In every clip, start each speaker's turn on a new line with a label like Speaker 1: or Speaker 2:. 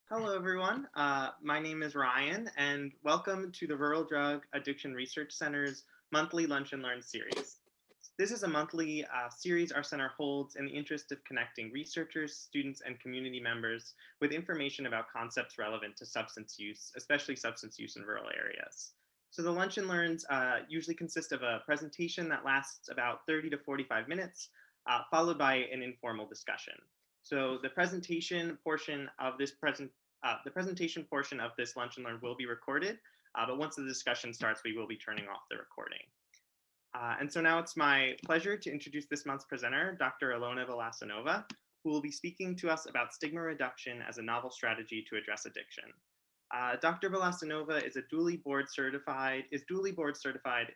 Speaker 1: Hello, everyone. My name is Ryan, and welcome to the Rural Drug Addiction Research Center's monthly Lunch and Learn series. This is a monthly series our center holds in the interest of connecting researchers, students, and community members with information about concepts relevant to substance use, especially substance use in rural areas. So the Lunch and Learns usually consist of a presentation that lasts about 30 to 45 minutes, followed by an informal discussion. So the presentation portion of this lunch and learn will be recorded, but once the discussion starts, we will be turning off the recording. And so now it's my pleasure to introduce this month's presenter, Dr. Ilona Velasanova, who will be speaking to us about stigma reduction as a novel strategy to address addiction. Dr. Velasanova is duly board certified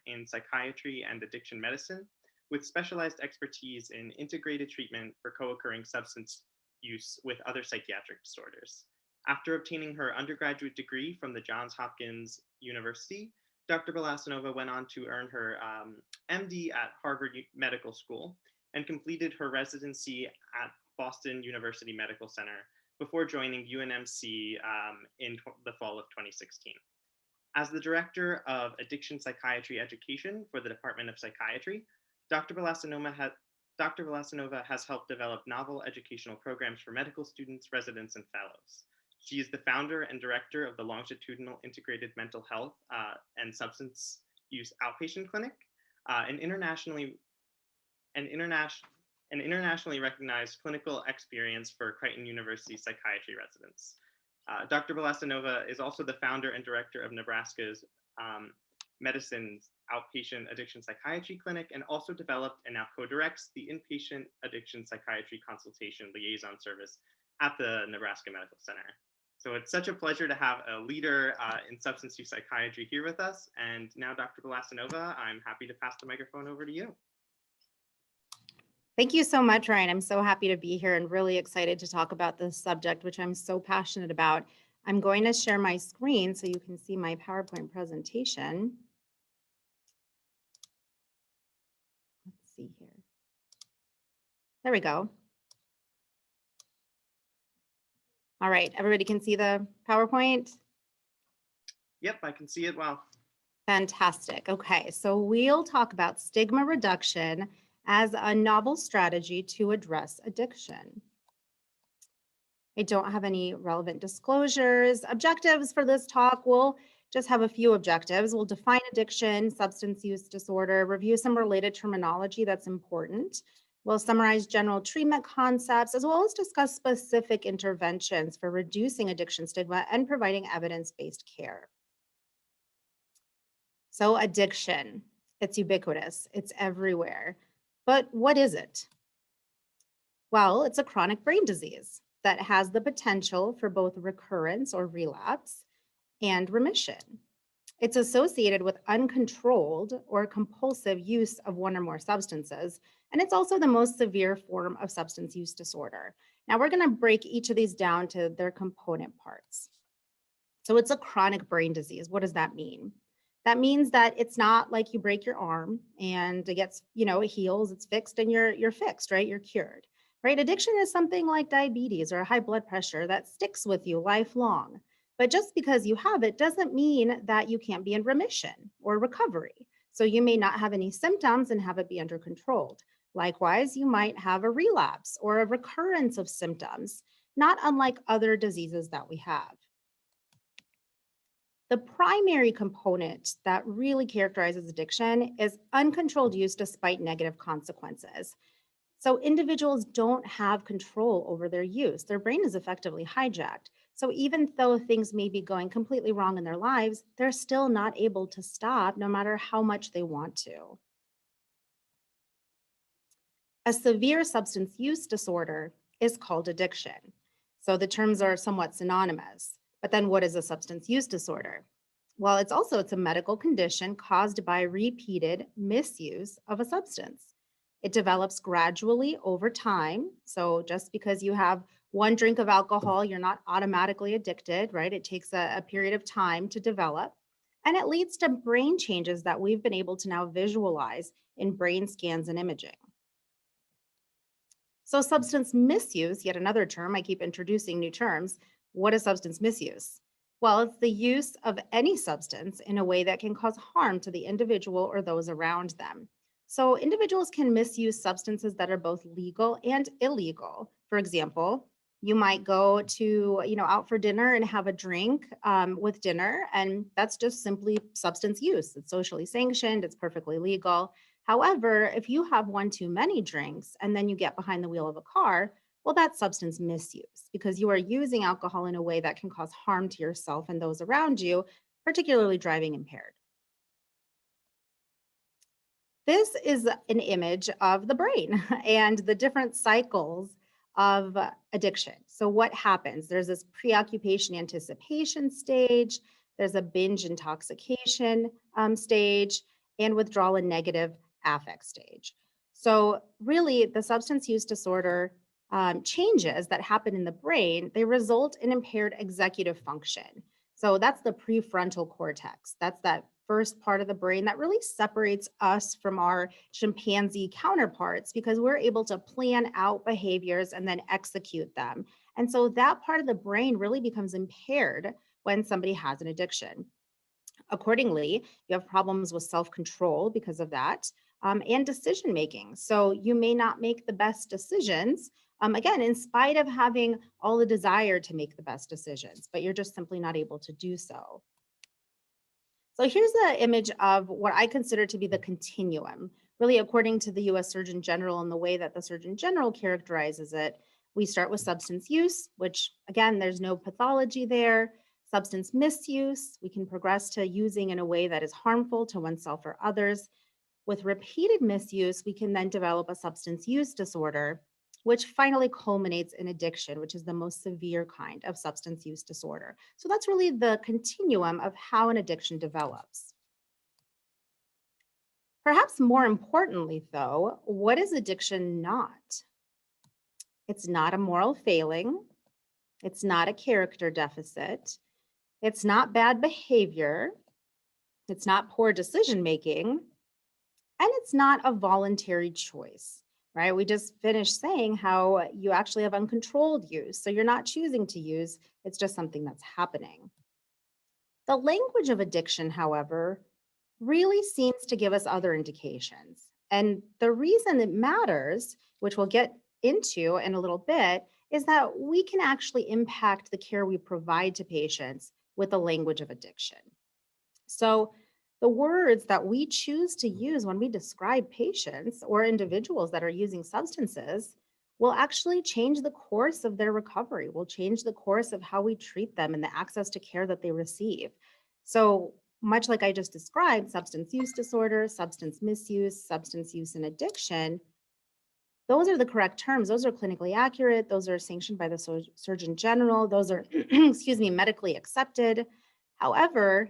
Speaker 1: in psychiatry and addiction medicine, with specialized expertise in integrated treatment for co-occurring substance use with other psychiatric disorders. After obtaining her undergraduate degree from the Johns Hopkins University, Dr. Velasanova went on to earn her MD at Harvard Medical School and completed her residency at Boston University Medical Center before joining UNMC in the fall of 2016. As the Director of Addiction Psychiatry Education for the Department of Psychiatry, Dr. Velasanova has helped develop novel educational programs for medical students, residents, and fellows. She is the founder and director of the Longitudinal Integrated Mental Health and Substance Use Outpatient Clinic, an internationally recognized clinical experience for Creighton University psychiatry residents. Dr. Velasanova is also the founder and director of Nebraska's Medicine's Outpatient Addiction Psychiatry Clinic, and also developed and now co-directs the Inpatient Addiction Psychiatry Consultation Liaison Service at the Nebraska Medical Center. So it's such a pleasure to have a leader in substance use psychiatry here with us. And now, Dr. Velasanova, I'm happy to pass the microphone over to you.
Speaker 2: Thank you so much, Ryan. I'm so happy to be here and really excited to talk about this subject, which I'm so passionate about. I'm going to share my screen so you can see my PowerPoint presentation. Let's see here. There we go. All right, everybody can see the PowerPoint?
Speaker 1: Yep, I can see it well.
Speaker 2: Fantastic. Okay, so we'll talk about stigma reduction as a novel strategy to address addiction. I don't have any relevant disclosures. Objectives for this talk, we'll just have a few objectives. We'll define addiction, substance use disorder, review some related terminology that's important. We'll summarize general treatment concepts, as well as discuss specific interventions for reducing addiction stigma and providing evidence-based care. So addiction, it's ubiquitous, it's everywhere. But what is it? Well, it's a chronic brain disease that has the potential for both recurrence or relapse and remission. It's associated with uncontrolled or compulsive use of one or more substances, and it's also the most severe form of substance use disorder. Now we're going to break each of these down to their component parts. So it's a chronic brain disease. What does that mean? That means that it's not like you break your arm and it gets, it heals, it's fixed, and you're fixed, right? You're cured, right? Addiction is something like diabetes or high blood pressure that sticks with you lifelong. But just because you have it doesn't mean that you can't be in remission or recovery. So you may not have any symptoms and have it be under control. Likewise, you might have a relapse or a recurrence of symptoms, not unlike other diseases that we have. The primary component that really characterizes addiction is uncontrolled use despite negative consequences. So individuals don't have control over their use. Their brain is effectively hijacked. So even though things may be going completely wrong in their lives, they're still not able to stop no matter how much they want to. A severe substance use disorder is called addiction. So the terms are somewhat synonymous. But then what is a substance use disorder? Well, it's a medical condition caused by repeated misuse of a substance. It develops gradually over time. So just because you have one drink of alcohol, you're not automatically addicted, right? It takes a period of time to develop. And it leads to brain changes that we've been able to now visualize in brain scans and imaging. So substance misuse, yet another term, I keep introducing new terms. What is substance misuse? Well, it's the use of any substance in a way that can cause harm to the individual or those around them. So, individuals can misuse substances that are both legal and illegal. For example, you might go to, out for dinner and have a drink with dinner, and that's just simply substance use. It's socially sanctioned, it's perfectly legal. However, if you have one too many drinks and then you get behind the wheel of a car, well, that's substance misuse because you are using alcohol in a way that can cause harm to yourself and those around you, particularly driving impaired. This is an image of the brain and the different cycles of addiction. So, what happens? There's this preoccupation anticipation stage, there's a binge intoxication stage, and withdrawal and negative affect stage. So, really, the substance use disorder changes that happen in the brain, they result in impaired executive function. So that's the prefrontal cortex. That's that first part of the brain that really separates us from our chimpanzee counterparts because we're able to plan out behaviors and then execute them. And so that part of the brain really becomes impaired when somebody has an addiction. Accordingly, you have problems with self control because of that and decision making. So you may not make the best decisions. Again, in spite of having all the desire to make the best decisions, but you're just simply not able to do so. So here's the image of what I consider to be the continuum. Really, according to the US Surgeon General and the way that the Surgeon General characterizes it, we start with substance use, which again, there's no pathology there. Substance misuse, we can progress to using in a way that is harmful to oneself or others. With repeated misuse, we can then develop a substance use disorder, which finally culminates in addiction, which is the most severe kind of substance use disorder. So that's really the continuum of how an addiction develops. Perhaps more importantly, though, what is addiction not? It's not a moral failing. It's not a character deficit. It's not bad behavior. It's not poor decision making. And it's not a voluntary choice, right? We just finished saying how you actually have uncontrolled use. So you're not choosing to use, it's just something that's happening. The language of addiction, however, really seems to give us other indications. And the reason it matters, which we'll get into in a little bit, is that we can actually impact the care we provide to patients with the language of addiction. So the words that we choose to use when we describe patients or individuals that are using substances will actually change the course of their recovery, will change the course of how we treat them and the access to care that they receive. So much like I just described, substance use disorder, substance misuse, substance use and addiction, those are the correct terms. Those are clinically accurate. Those are sanctioned by the Surgeon General. Those are, excuse me, medically accepted. However,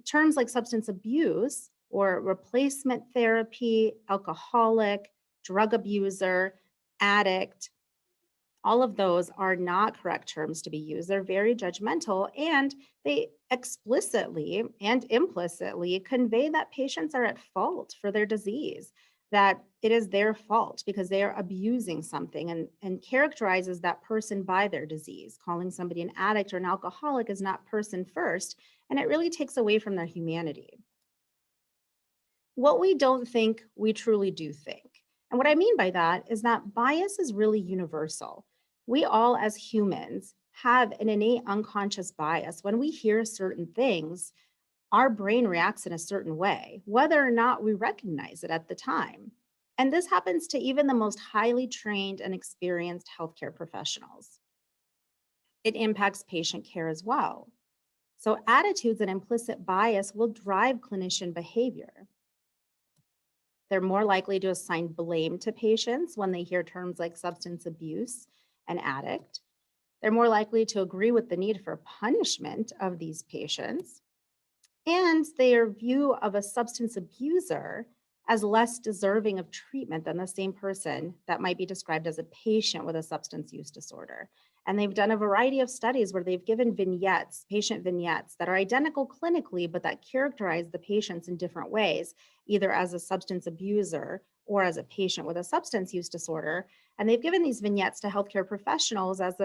Speaker 2: terms like substance abuse or replacement therapy, alcoholic, drug abuser, addict, all of those are not correct terms to be used. They're very judgmental and they explicitly and implicitly convey that patients are at fault for their disease, that it is their fault because they are abusing something and characterizes that person by their disease. Calling somebody an addict or an alcoholic is not person first, and it really takes away from their humanity. What we don't think, we truly do think. And what I mean by that is that bias is really universal. We all, as humans, have an innate unconscious bias. When we hear certain things, our brain reacts in a certain way, whether or not we recognize it at the time. And this happens to even the most highly trained and experienced healthcare professionals. It impacts patient care as well. So, attitudes and implicit bias will drive clinician behavior. They're more likely to assign blame to patients when they hear terms like substance abuse and addict. They're more likely to agree with the need for punishment of these patients. And their view of a substance abuser as less deserving of treatment than the same person that might be described as a patient with a substance use disorder. And they've done a variety of studies where they've given vignettes, patient vignettes that are identical clinically, but that characterize the patients in different ways, either as a substance abuser or as a patient with a substance use disorder. And they've given these vignettes to healthcare professionals as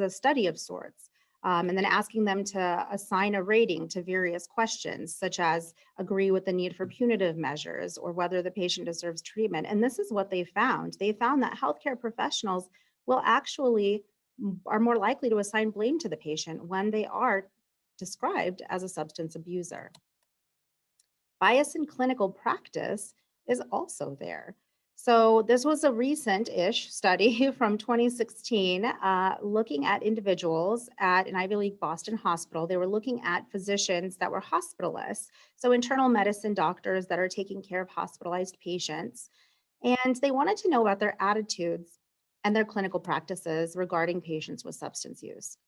Speaker 2: a study of sorts. and then asking them to assign a rating to various questions, such as agree with the need for punitive measures or whether the patient deserves treatment. And this is what they found. They found that healthcare professionals will actually are more likely to assign blame to the patient when they are described as a substance abuser. Bias in clinical practice is also there. So this was a recent-ish study from 2016 looking at individuals at an Ivy League Boston hospital. They were looking at physicians that were hospitalists, so internal medicine doctors that are taking care of hospitalized patients. And they wanted to know about their attitudes and their clinical practices regarding patients with substance use.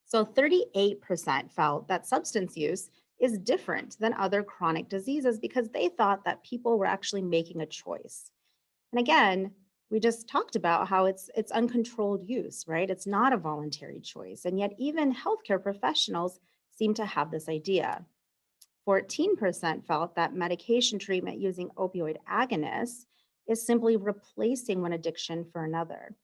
Speaker 2: So 38% felt that substance use is different than other chronic diseases because they thought that people were actually making a choice. And again, we just talked about how it's uncontrolled use, right? It's not a voluntary choice. And yet even healthcare professionals seem to have this idea. 14% felt that medication treatment using opioid agonists is simply replacing one addiction for another.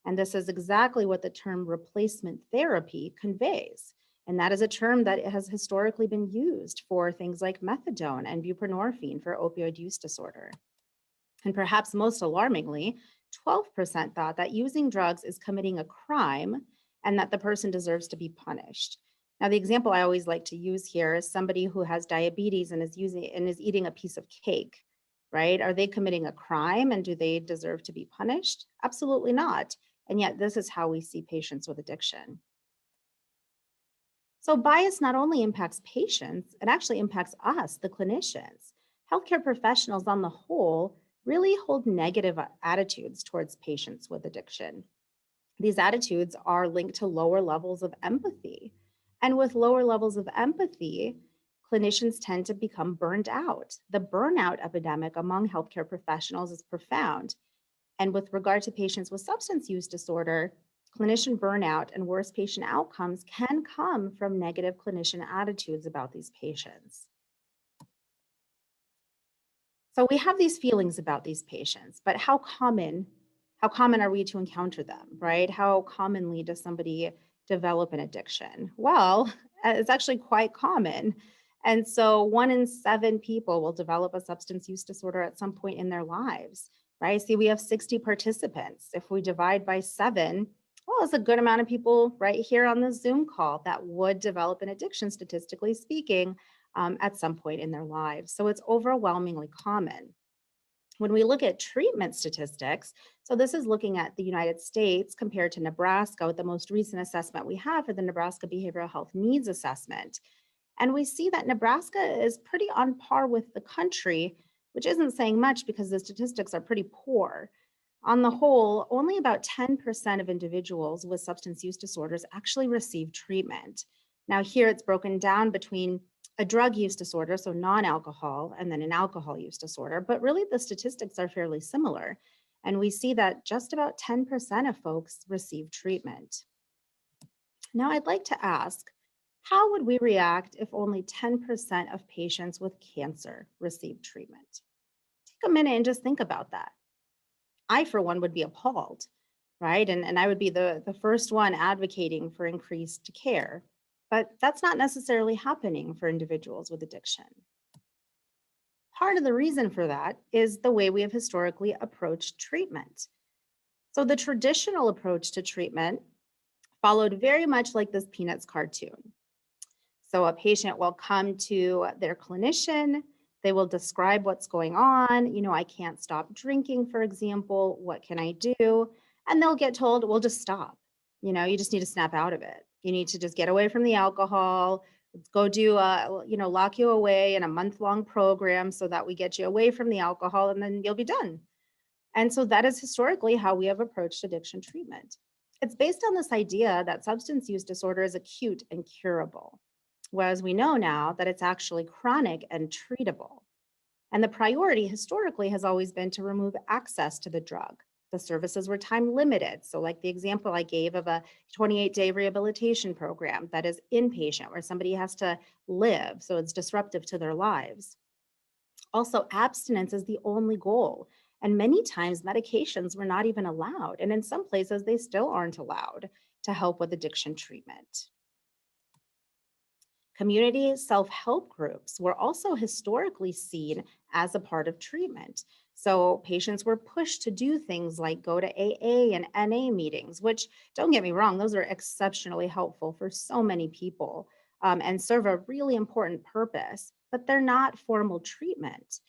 Speaker 2: And this is exactly what the term replacement therapy conveys. And that is a term that has historically been used for things like methadone and buprenorphine for opioid use disorder. And perhaps most alarmingly, 12% thought that using drugs is committing a crime and that the person deserves to be punished. Now, the example I always like to use here is somebody who has diabetes and is eating a piece of cake, right? Are they committing a crime and do they deserve to be punished? Absolutely not. And yet this is how we see patients with addiction. So bias not only impacts patients, it actually impacts us, the clinicians. Healthcare professionals on the whole really hold negative attitudes towards patients with addiction. These attitudes are linked to lower levels of empathy. And with lower levels of empathy, clinicians tend to become burned out. The burnout epidemic among healthcare professionals is profound. And with regard to patients with substance use disorder, clinician burnout and worse patient outcomes can come from negative clinician attitudes about these patients. So we have these feelings about these patients, but how common are we to encounter them, right? How commonly does somebody develop an addiction? Well, it's actually quite common. And so 1 in 7 people will develop a substance use disorder at some point in their lives, right? See, we have 60 participants. If we divide by 7, well, it's a good amount of people right here on the Zoom call that would develop an addiction, statistically speaking, at some point in their lives. So it's overwhelmingly common. When we look at treatment statistics, so this is looking at the United States compared to Nebraska with the most recent assessment we have for the Nebraska Behavioral Health Needs Assessment. And we see that Nebraska is pretty on par with the country, which isn't saying much because the statistics are pretty poor. On the whole, only about 10% of individuals with substance use disorders actually receive treatment. Now here it's broken down between a drug use disorder, so non-alcohol, and then an alcohol use disorder, but really the statistics are fairly similar. And we see that just about 10% of folks receive treatment. Now I'd like to ask, how would we react if only 10% of patients with cancer received treatment? Take a minute and just think about that. I, for one, would be appalled, right? And I would be the first one advocating for increased care. But that's not necessarily happening for individuals with addiction. Part of the reason for that is the way we have historically approached treatment. So the traditional approach to treatment followed very much like this Peanuts cartoon. So a patient will come to their clinician, they will describe what's going on. You know, I can't stop drinking, for example. What can I do? And they'll get told, well, just stop. You know, you just need to snap out of it. You need to just get away from the alcohol. Let's go do, lock you away in a month-long program so that we get you away from the alcohol and then you'll be done. And so that is historically how we have approached addiction treatment. It's based on this idea that substance use disorder is acute and curable, whereas we know now that it's actually chronic and treatable. And the priority historically has always been to remove access to the drug. The services were time limited. So like the example I gave of a 28-day rehabilitation program that is inpatient where somebody has to live, so it's disruptive to their lives. Also, abstinence is the only goal. And many times medications were not even allowed. And in some places, they still aren't allowed to help with addiction treatment. Community self-help groups were also historically seen as a part of treatment. So patients were pushed to do things like go to AA and NA meetings, which, don't get me wrong, those are exceptionally helpful for so many people, and serve a really important purpose, but they're not formal treatment.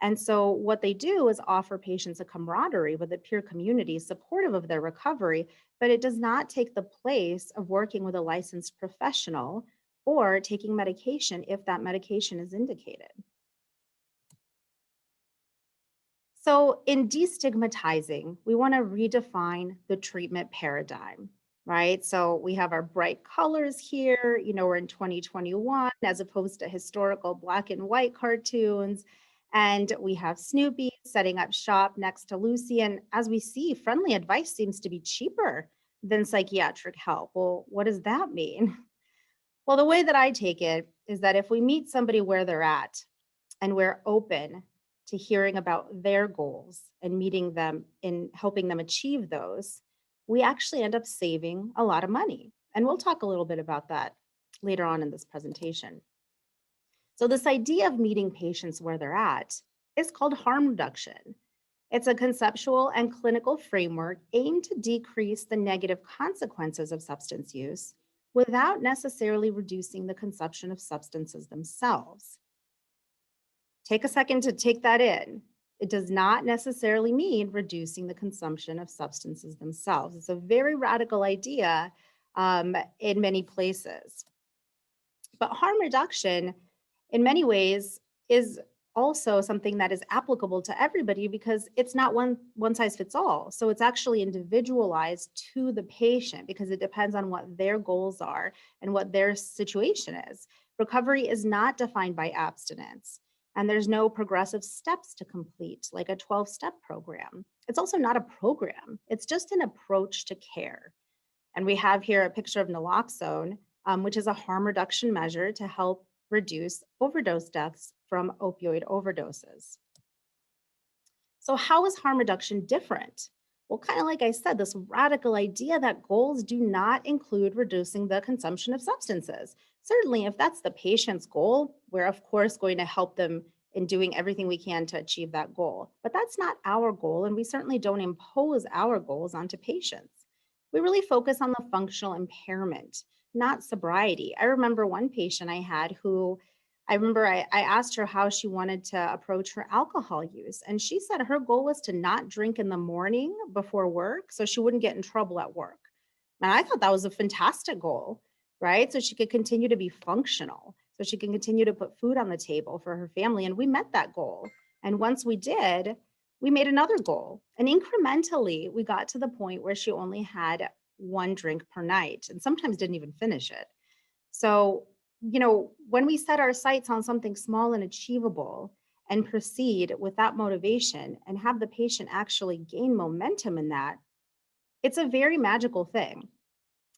Speaker 2: And so what they do is offer patients a camaraderie with a peer community supportive of their recovery, but it does not take the place of working with a licensed professional or taking medication if that medication is indicated. So, in destigmatizing, we want to redefine the treatment paradigm, right? So, we have our bright colors here. We're in 2021 as opposed to historical black and white cartoons. And we have Snoopy setting up shop next to Lucy. And as we see, friendly advice seems to be cheaper than psychiatric help. Well, what does that mean? Well, the way that I take it is that if we meet somebody where they're at and we're open to hearing about their goals and meeting them and helping them achieve those, we actually end up saving a lot of money. And we'll talk a little bit about that later on in this presentation. So this idea of meeting patients where they're at is called harm reduction. It's a conceptual and clinical framework aimed to decrease the negative consequences of substance use without necessarily reducing the consumption of substances themselves. Take a second to take that in. It does not necessarily mean reducing the consumption of substances themselves. It's a very radical idea in many places. But harm reduction, in many ways, is also something that is applicable to everybody because it's not one size fits all. So it's actually individualized to the patient because it depends on what their goals are and what their situation is. Recovery is not defined by abstinence, and there's no progressive steps to complete, like a 12-step program. It's also not a program. It's just an approach to care. And we have here a picture of naloxone, which is a harm reduction measure to help reduce overdose deaths from opioid overdoses. So how is harm reduction different? Well, kind of like I said, this radical idea that goals do not include reducing the consumption of substances. Certainly, if that's the patient's goal, we're of course going to help them in doing everything we can to achieve that goal. But that's not our goal, and we certainly don't impose our goals onto patients. We really focus on the functional impairment, not sobriety. I remember one patient I had who I asked her how she wanted to approach her alcohol use. And she said her goal was to not drink in the morning before work so she wouldn't get in trouble at work. And I thought that was a fantastic goal, right? So she could continue to be functional, so she can continue to put food on the table for her family. And we met that goal. And once we did, we made another goal. And incrementally, we got to the point where she only had one drink per night and sometimes didn't even finish it. So, when we set our sights on something small and achievable and proceed with that motivation and have the patient actually gain momentum in that, it's a very magical thing.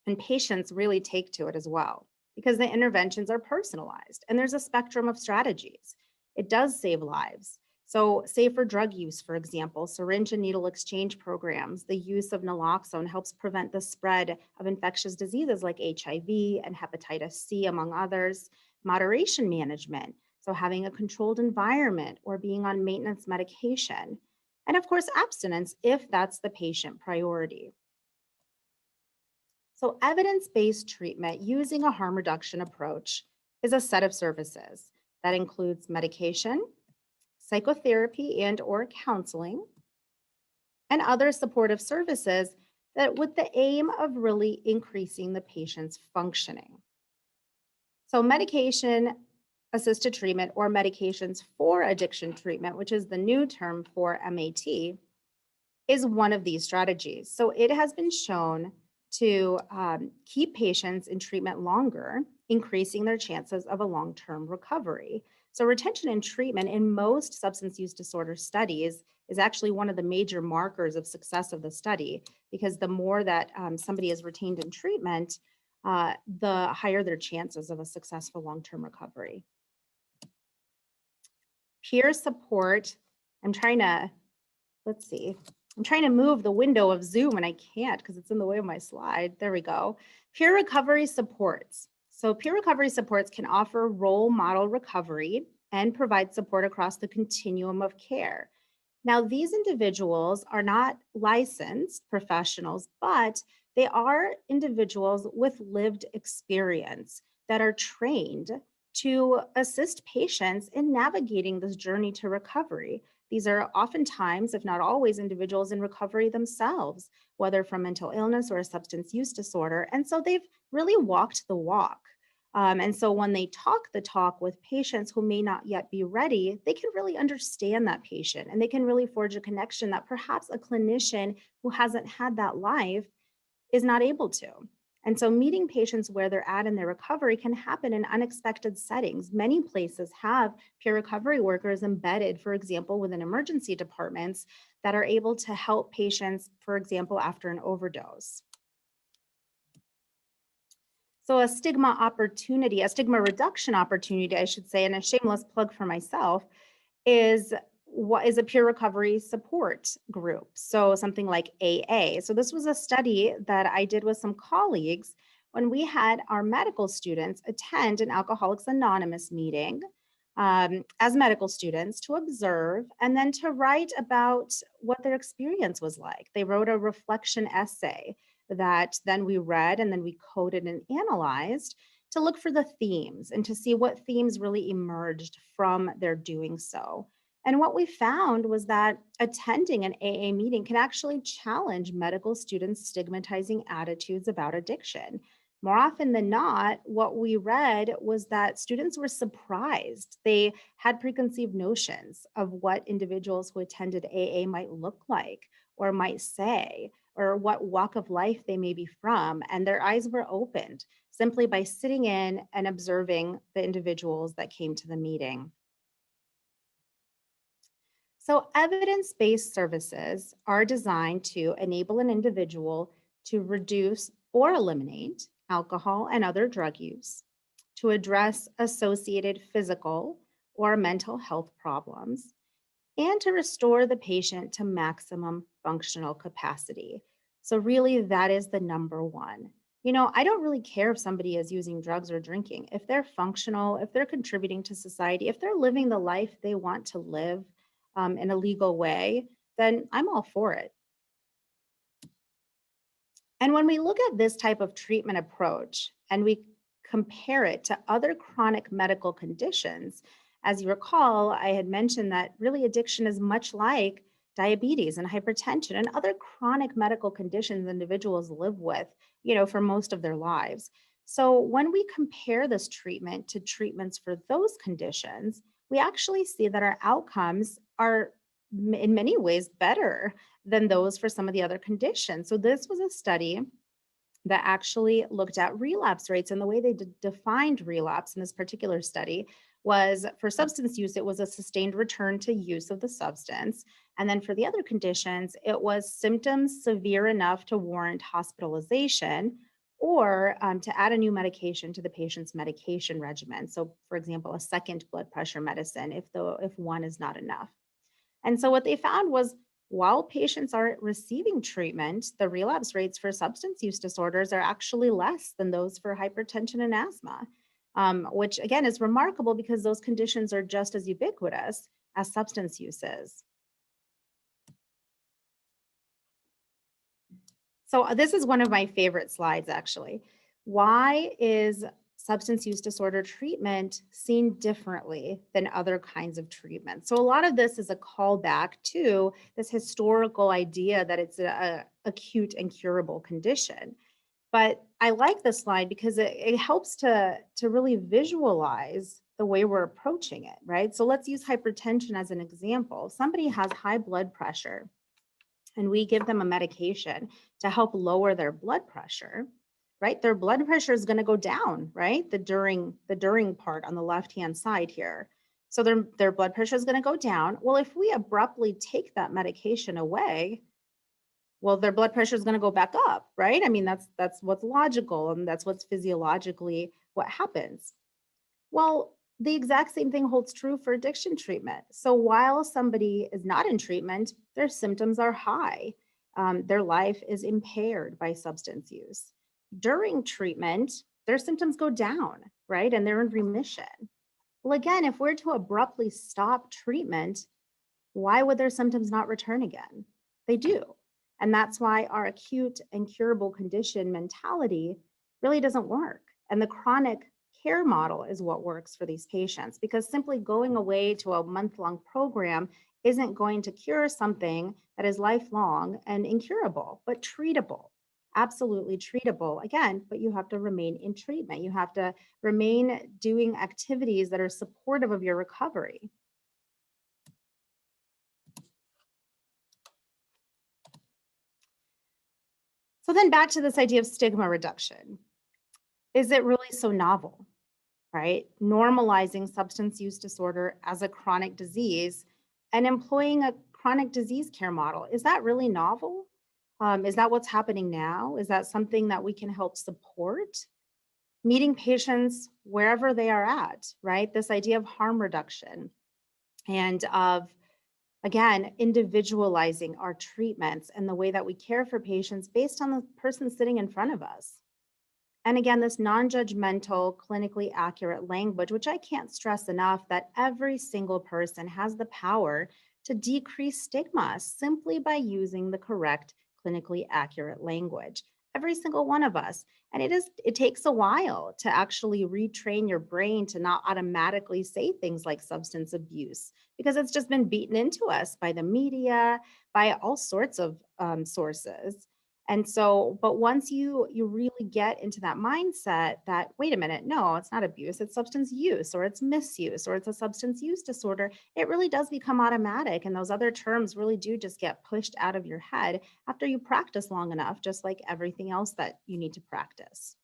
Speaker 2: And patients really take to it as well because the interventions are personalized and there's a spectrum of strategies. It does save lives. So, safer drug use, for example, syringe and needle exchange programs, the use of naloxone helps prevent the spread of infectious diseases like HIV and hepatitis C, among others. Moderation management, so having a controlled environment or being on maintenance medication. And of course, abstinence if that's the patient priority. So, evidence based treatment using a harm reduction approach is a set of services that includes medication, psychotherapy and/or counseling, and other supportive services that with the aim of really increasing the patient's functioning. So medication assisted treatment or medications for addiction treatment, which is the new term for MAT, is one of these strategies. So it has been shown to keep patients in treatment longer, increasing their chances of a long-term recovery. So retention in treatment in most substance use disorder studies is actually one of the major markers of success of the study, because the more that somebody is retained in treatment, the higher their chances of a successful long-term recovery. Peer support, I'm trying to move the window of Zoom and I can't because it's in the way of my slide. There we go. Peer recovery supports. So peer recovery supports can offer role model recovery and provide support across the continuum of care. Now, these individuals are not licensed professionals, but they are individuals with lived experience that are trained to assist patients in navigating this journey to recovery. These are oftentimes, if not always, individuals in recovery themselves, whether from mental illness or a substance use disorder. And so they've really walked the walk. And so when they talk the talk with patients who may not yet be ready, they can really understand that patient and they can really forge a connection that perhaps a clinician who hasn't had that life is not able to. And so meeting patients where they're at in their recovery can happen in unexpected settings. Many places have peer recovery workers embedded, for example, within emergency departments that are able to help patients, for example, after an overdose. So a stigma reduction opportunity, I should say, and a shameless plug for myself, is what is a peer recovery support group. So something like AA. So this was a study that I did with some colleagues when we had our medical students attend an Alcoholics Anonymous meeting as medical students to observe and then to write about what their experience was like. They wrote a reflection essay that then we read and then we coded and analyzed to look for the themes and to see what themes really emerged from their doing so. And what we found was that attending an AA meeting can actually challenge medical students' stigmatizing attitudes about addiction. More often than not, what we read was that students were surprised. They had preconceived notions of what individuals who attended AA might look like or might say, or what walk of life they may be from. And their eyes were opened simply by sitting in and observing the individuals that came to the meeting. So evidence-based services are designed to enable an individual to reduce or eliminate alcohol and other drug use, to address associated physical or mental health problems, and to restore the patient to maximum functional capacity. So really that is the number one. I don't really care if somebody is using drugs or drinking. If they're functional, if they're contributing to society, if they're living the life they want to live in a legal way, then I'm all for it. And when we look at this type of treatment approach and we compare it to other chronic medical conditions, as you recall, I had mentioned that really addiction is much like diabetes and hypertension and other chronic medical conditions individuals live with, for most of their lives. So when we compare this treatment to treatments for those conditions, we actually see that our outcomes are in many ways better than those for some of the other conditions. So this was a study that actually looked at relapse rates, and the way they defined relapse in this particular study was for substance use, it was a sustained return to use of the substance. And then for the other conditions, it was symptoms severe enough to warrant hospitalization or to add a new medication to the patient's medication regimen. So for example, a second blood pressure medicine if one is not enough. And so what they found was while patients are receiving treatment, the relapse rates for substance use disorders are actually less than those for hypertension and asthma, which again is remarkable because those conditions are just as ubiquitous as substance use is. So this is one of my favorite slides, actually. Why is substance use disorder treatment seen differently than other kinds of treatment? So a lot of this is a callback to this historical idea that it's an acute and curable condition. But I like this slide because it helps to really visualize the way we're approaching it, right? So let's use hypertension as an example. Somebody has high blood pressure and we give them a medication to help lower their blood pressure, right? Their blood pressure is going to go down, right? The during part on the left-hand side here. So their blood pressure is going to go down. Well, if we abruptly take that medication away, well, their blood pressure is going to go back up, right? I mean, that's what's logical and that's what's physiologically what happens. Well, the exact same thing holds true for addiction treatment. So while somebody is not in treatment, their symptoms are high. Their life is impaired by substance use. During treatment, their symptoms go down, right? And they're in remission. Well, again, if we're to abruptly stop treatment, why would their symptoms not return again? They do. And that's why our acute and curable condition mentality really doesn't work. And the chronic care model is what works for these patients, because simply going away to a month-long program isn't going to cure something that is lifelong and incurable, but treatable. Absolutely treatable. Again, but you have to remain in treatment. You have to remain doing activities that are supportive of your recovery. So then back to this idea of stigma reduction. Is it really so novel, right? Normalizing substance use disorder as a chronic disease and employing a chronic disease care model. Is that really novel? Is that what's happening now? Is that something that we can help support? Meeting patients wherever they are at, right? This idea of harm reduction and of, again, individualizing our treatments and the way that we care for patients based on the person sitting in front of us. And again, this non-judgmental, clinically accurate language, which I can't stress enough, that every single person has the power to decrease stigma simply by using the correct clinically accurate language. Every single one of us. And it takes a while to actually retrain your brain to not automatically say things like substance abuse, because it's just been beaten into us by the media, by all sorts of sources. And so, but once you really get into that mindset that, wait a minute, no, it's not abuse, it's substance use, or it's misuse, or it's a substance use disorder, it really does become automatic. And those other terms really do just get pushed out of your head after you practice long enough, just like everything else that you need to practice.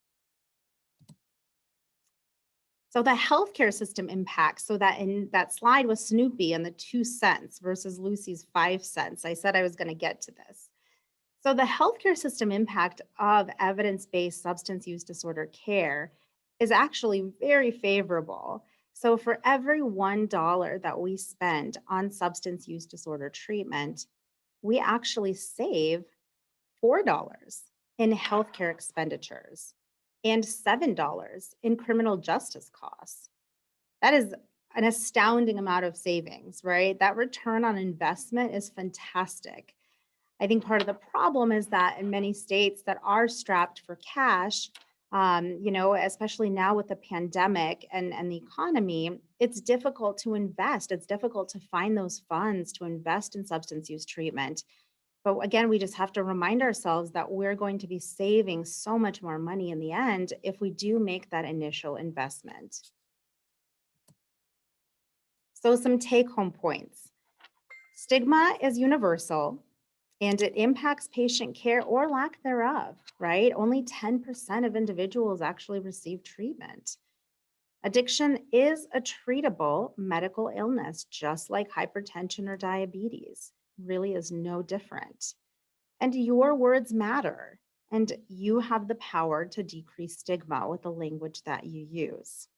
Speaker 2: So the healthcare system impacts, so that in that slide with Snoopy and the 2 cents versus Lucy's 5 cents, I said I was going to get to this. So the healthcare system impact of evidence-based substance use disorder care is actually very favorable. So for every $1 that we spend on substance use disorder treatment, we actually save $4 in healthcare expenditures and $7 in criminal justice costs. That is an astounding amount of savings, right? That return on investment is fantastic. I think part of the problem is that in many states that are strapped for cash, especially now with the pandemic and the economy, it's difficult to invest. It's difficult to find those funds to invest in substance use treatment. But again, we just have to remind ourselves that we're going to be saving so much more money in the end if we do make that initial investment. So some take-home points. Stigma is universal, and it impacts patient care or lack thereof, right? Only 10% of individuals actually receive treatment. Addiction is a treatable medical illness, just like hypertension or diabetes. Really is no different. And your words matter, and you have the power to decrease stigma with the language that you use.